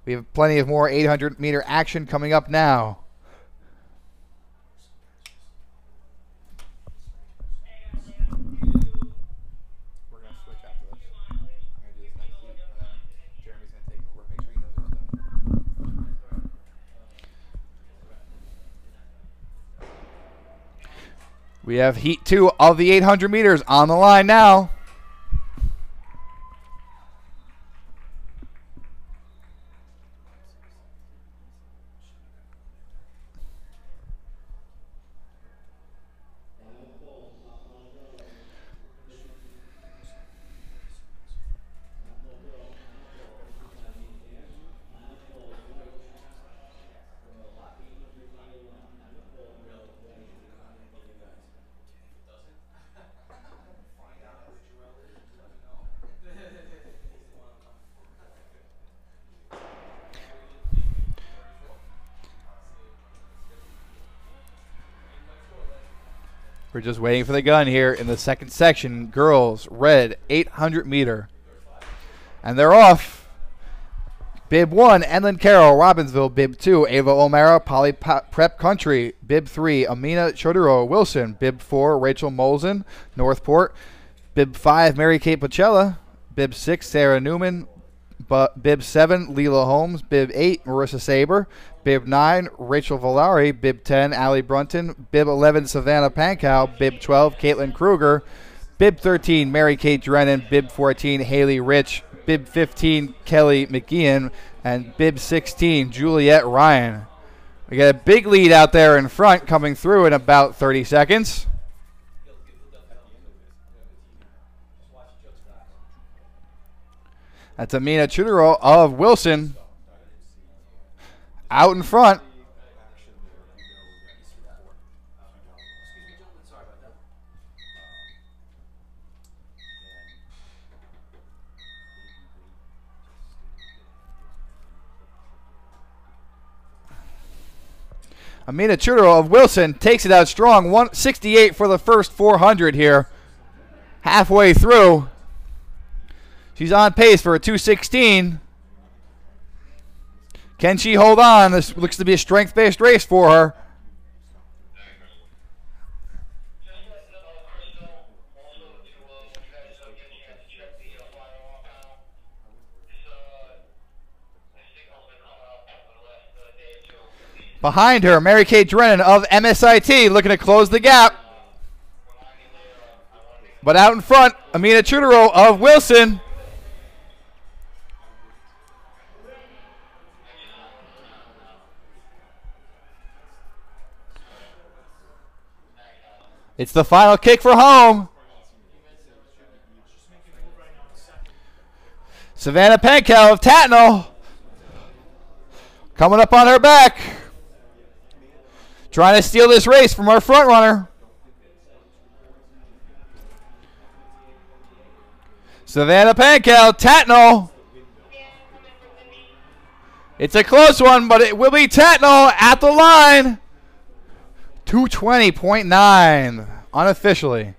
We have plenty of more 800-meter action coming up now. We have heat 2 of the 800 meters on the line now. We're just waiting for the gun here in the second section. Girls, red, 800 meter. And they're off. Bib 1, Enlin Carroll, Robbinsville. Bib 2, Ava O'Mara, Poly Prep Country. Bib 3, Amina Choduro, Wilson. Bib 4, Rachel Molson, Northport. Bib 5, Mary Kate Pacella. Bib 6, Sarah Newman. Bib 7, Leela Holmes. Bib 8, Marissa Saber. Bib 9, Rachel Valari. Bib 10, Allie Brunton. Bib 11, Savannah Pankow. Bib 12, Caitlin Kruger. Bib 13, Mary Kate Drennan. Bib 14, Haley Rich. Bib 15, Kelly McGeehan. And Bib 16, Juliette Ryan. We got a big lead out there in front coming through in about 30 seconds. That's Amina Chudero of Wilson out in front. Amina Chudero of Wilson takes it out strong. 168 for the first 400 here. Halfway through. She's on pace for a 216. Can she hold on? This looks to be a strength-based race for her. Behind her, Mary Kate Drennan of MSIT looking to close the gap. But out in front, Amina Chudero of Wilson. It's the final kick for home. Savannah Pankow of Tatnall coming up on her back. Trying to steal this race from our front runner. Savannah Pankow, Tatnall. It's a close one, but it will be Tatnall at the line. 220.9 unofficially.